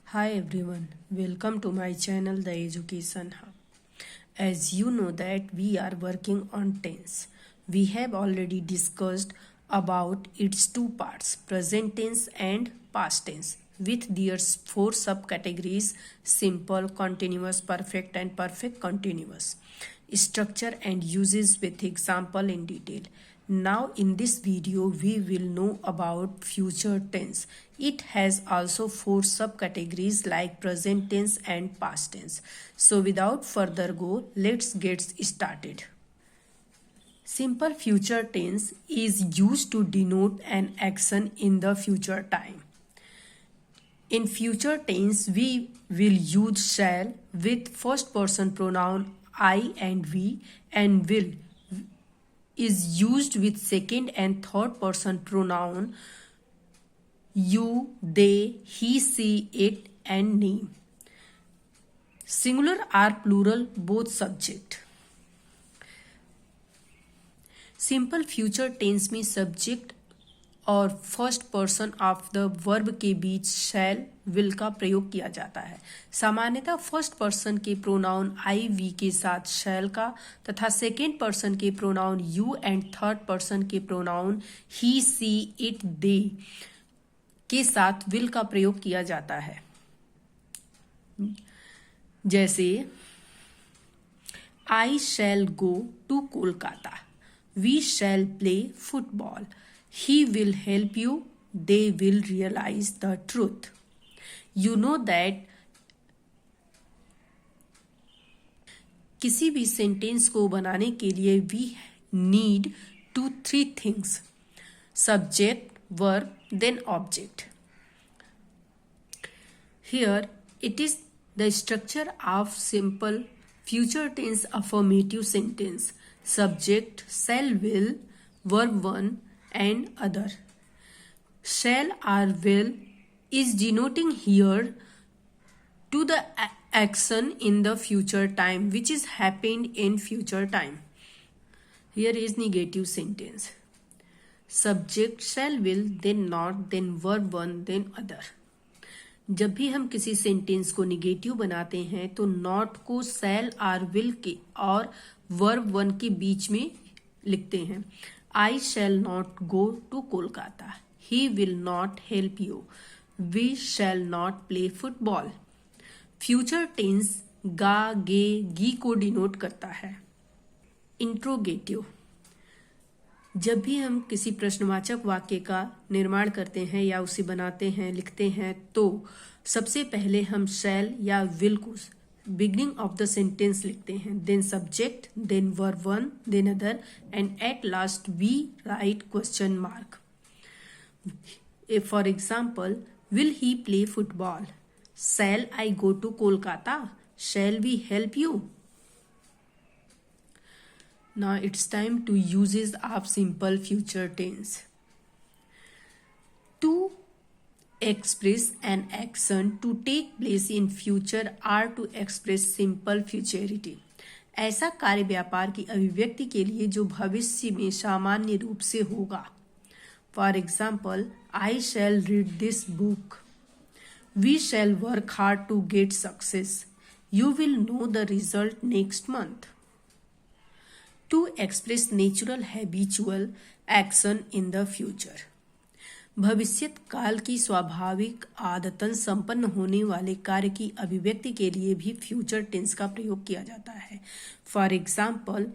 Hi everyone, welcome to my channel The Education Hub. As you know that we are working on tense. We have already discussed about its two parts, present tense and past tense, with their four subcategories: simple, continuous, perfect and perfect continuous. Structure and uses with example in detail. Now in this video we will know about future tense. It has also four subcategories like present tense and past tense. So without further go, let's get started. Simple future tense is used to denote an action in the future time. In future tense, we will use shall with first person pronoun I and we, and will is used with second and third person pronoun you, they, he, she, it, and name. Singular or plural, both subject. Simple future tense में subject और first person of the verb के बीच शैल will का प्रयोग किया जाता है। सामान्यतः फर्स्ट पर्सन के प्रोनाउन आई वी के साथ शैल का तथा सेकेंड पर्सन के pronoun you and third person के pronoun he, she, it, they के साथ विल का प्रयोग किया जाता है। जैसे I shall go to Kolkata, we shall play football, he will help you, they will realize the truth. You know that किसी भी सेंटेंस को बनाने के लिए we need 2-3 things: subject, verb, then object. Here it is the structure of simple future tense affirmative sentence: subject, shall, will, verb 1 and other. Shall or will is denoting here to the action in the future time which is happened in future time. Here is negative sentence: subject, shall, will, then not, then verb 1, then other. जब भी हम किसी sentence को negative बनाते हैं तो not को शैल और विल के और वर्ब 1 के बीच में लिखते हैं। I shall not go to Kolkata. He will not help you. We shall not play football. Future tense गा, गे, गी को डिनोट करता है। इंट्रोगेटिव: जब भी हम किसी प्रश्नवाचक वाक्य का निर्माण करते हैं या उसे बनाते हैं, लिखते हैं, तो सबसे पहले हम शैल या विल को बिगनिंग ऑफ द सेंटेंस लिखते हैं, then subject, then verb 1, then other, and at last we write question mark. For example, will he play football, shall I go to Kolkata, shall we help you. Now it's time to uses of simple future tense. To express an action to take place in future or to express simple futurity. ऐसा कार्य व्यापार की अभिव्यक्ति के लिए जो भविष्य में सामान्य रूप से होगा। For example, I shall read this book, we shall work hard to get success, you will know the result next month. To express natural habitual action in the future. भविष्यत काल की स्वाभाविक आदतन संपन्न होने वाले कार्य की अभिव्यक्ति के लिए भी फ्यूचर टेंस का प्रयोग किया जाता है। For example,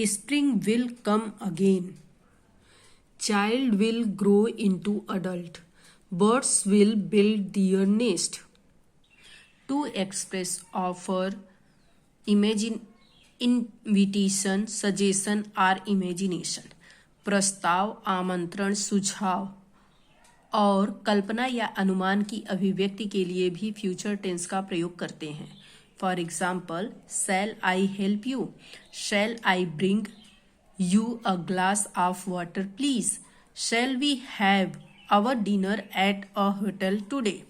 spring will come again, child will grow into adult, birds will build their nest. To express offer, imagine, invitation, suggestion और इमेजिनेशन. प्रस्ताव, आमंत्रण, सुझाव और कल्पना या अनुमान की अभिव्यक्ति के लिए भी फ्यूचर टेंस का प्रयोग करते हैं। For example, shall I help you, shall I bring you a glass of water please, shall we have our dinner at a hotel today,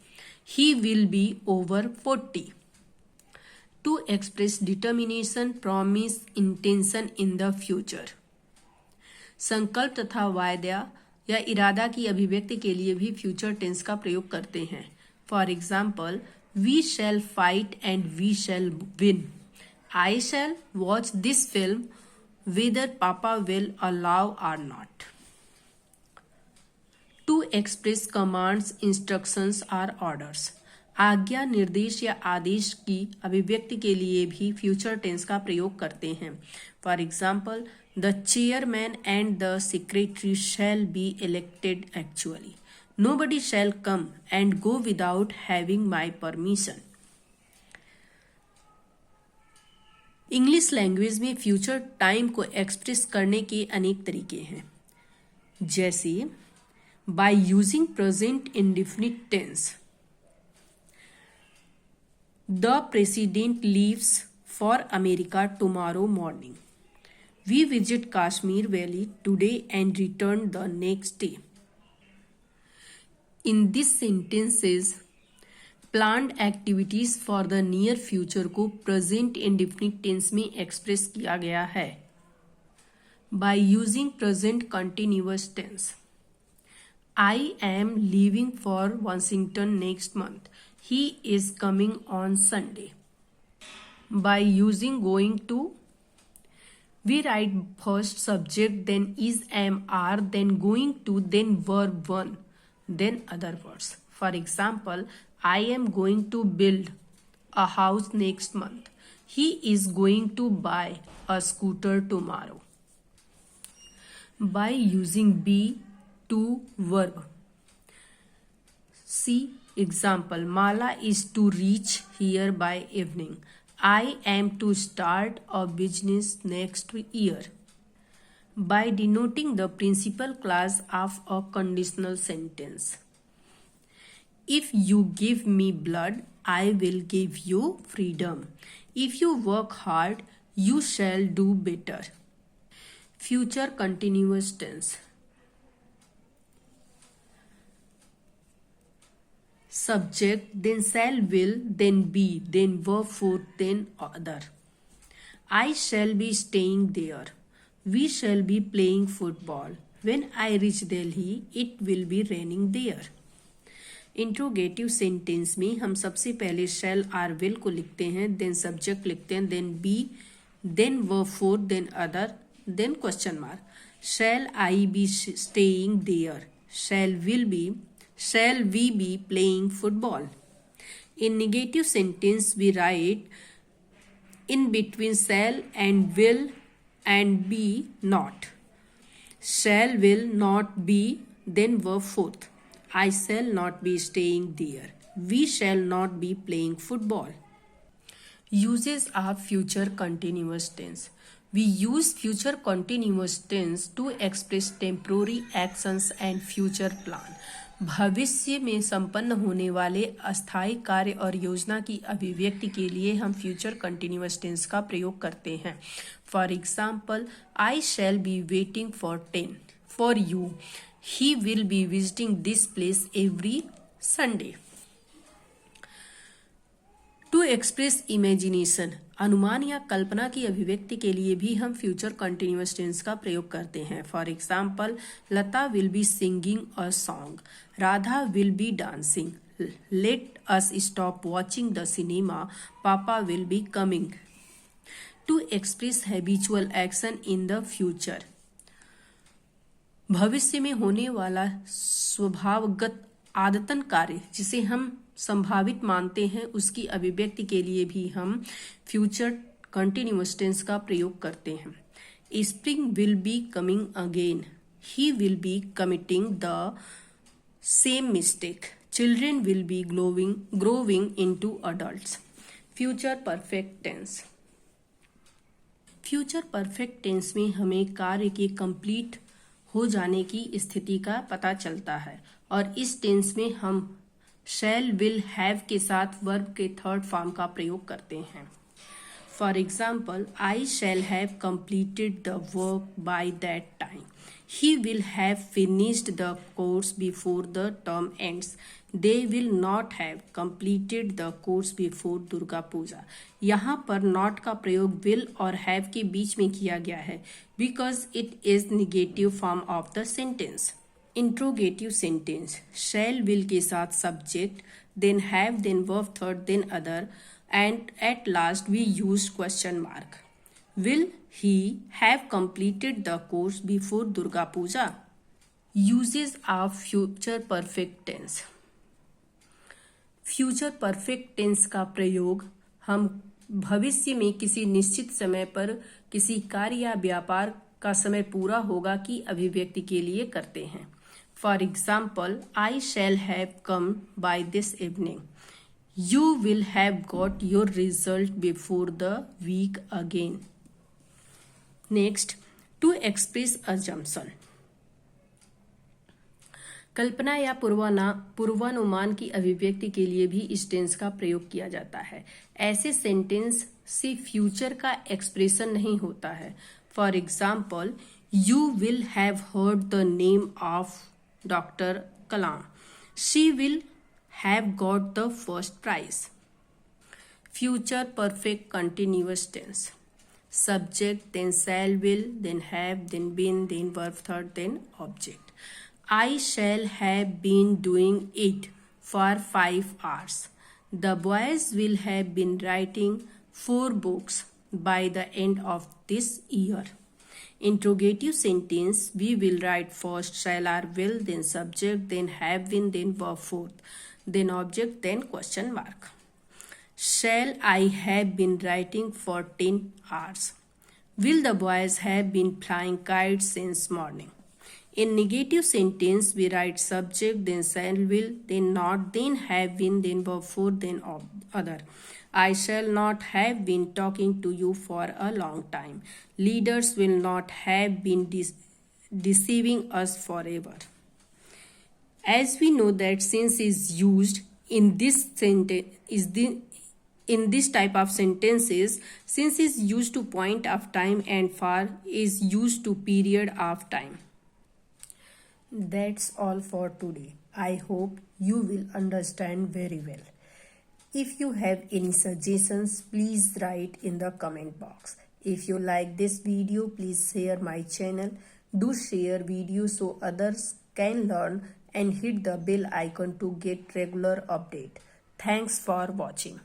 he will be over 40. To express determination, promise, intention in the future. संकल्प तथा वायदा या इरादा की अभिव्यक्ति के लिए भी फ्यूचर टेंस का प्रयोग करते हैं। For example, We shall fight and we shall win. I shall watch this film whether Papa will allow or not. To express commands, instructions or orders. आज्ञा, निर्देश या आदेश की अभिव्यक्ति के लिए भी फ्यूचर टेंस का प्रयोग करते हैं. For example, the chairman and the secretary shall be elected actually. Nobody shall come and go without having my permission. English language में फ्यूचर टाइम को एक्सप्रेस करने के अनेक तरीके हैं, जैसे by using present indefinite tense. The president leaves for America tomorrow morning. We visit Kashmir Valley today and return the next day. In this sentences, planned activities for the near future को present indefinite tense में express किया गया है by using present continuous tense. I am leaving for Washington next month. He is coming on Sunday. By using going to, we write first subject, then is, am, are, then going to, then verb 1, then other words. For example, I am going to build a house next month. He is going to buy a scooter tomorrow. By using be, to, verb. See example, Mala is to reach here by evening. I am to start a business next year. By denoting the principal clause of a conditional sentence. If you give me blood, I will give you freedom. If you work hard, you shall do better. Future continuous tense. Subject, then shall, will, then be, then verb 4, then other. I shall be staying there. We shall be playing football. When I reach Delhi, it will be raining there. Interrogative sentence में हम सबसे पहले shall और will को लिखते हैं, then subject लिखते हैं, then be, then verb 4, then other, then question mark. Shall I be staying there? Shall we be playing football? In negative sentence, we write in between shall and will and be not. Shall will not be, then verb 4th. I shall not be staying there. We shall not be playing football. Uses of future continuous tense. We use future continuous tense to express temporary actions and future plan. भविष्य में संपन्न होने वाले अस्थायी कार्य और योजना की अभिव्यक्ति के लिए हम फ्यूचर कंटिन्यूअस टेंस का प्रयोग करते हैं. For example, I shall be waiting for you. He will be visiting this place every Sunday. To express imagination, अनुमान या कल्पना की अभिव्यक्ति के लिए भी हम फ्यूचर कंटिन्यूअस टेंस का प्रयोग करते हैं. For example, Lata will be singing a song. Radha will be dancing. Let us stop watching the cinema. Papa will be coming. To express habitual action in the future, भविष्य में होने वाला स्वभावगत आदतन कार्य जिसे हम संभावित मानते हैं, उसकी अभिव्यक्ति के लिए भी हम फ्यूचर कंटिन्यूअस टेंस का प्रयोग करते हैं. Spring will be coming again. He will be committing the same mistake. Children will be growing into adults. Future perfect tense. Future perfect tense में हमें कार्य के कंप्लीट हो जाने की स्थिति का पता चलता है और इस टेंस में हम शैल, विल, हैव के साथ वर्ब के थर्ड फॉर्म का प्रयोग करते हैं. For example, I shall have completed the work by that time. He will have finished the course before the term ends. They will not have completed the course before Durga Puja. यहाँ पर not का प्रयोग will और have के बीच में किया गया है because it is negative form of the sentence. Interrogative sentence, shell will के साथ subject, then have, then verb third, then other, and at last we used question mark. Will he have completed the course before Durga Puja? Uses of future perfect tense. Future perfect tense का प्रयोग हम भविष्य में किसी निश्चित समय पर किसी कार्य या व्यापार का समय पूरा होगा की अभिव्यक्ति के लिए करते हैं. For example, I shall have come by this evening. You will have got your result before the week again. Next, to express assumption. कल्पना या पूर्वानुमान की अभिव्यक्ति के लिए भी इस टेंस का प्रयोग किया जाता है. ऐसे सेंटेंस से फ्यूचर का एक्सप्रेशन नहीं होता है. For example, you will have heard the name of doctor Kalam. She will have got the first prize. Future perfect continuous tense. Subject, then shall, will, then have, then been, then verb third, then object. I shall have been doing it for 5 hours. The boys will have been writing 4 books by the end of this year. Interrogative sentence, we will write first shall or will, then subject, then have been, then verb fourth, then object, then question mark. Shall I have been writing for 10 hours? Will the boys have been flying kites since morning? In negative sentence, we write subject, then shall, will, then not, then have been, then verb fourth, then other. I shall not have been talking to you for a long time. Leaders will not have been deceiving us forever. As we know that since is used in this sentence in this type of sentences, since is used to point of time and for is used to period of time. That's all for today. I hope you will understand very well. If you have any suggestions, please write in the comment box. If you like this video, please share my channel. Do share video so others can learn and hit the bell icon to get regular update. Thanks for watching.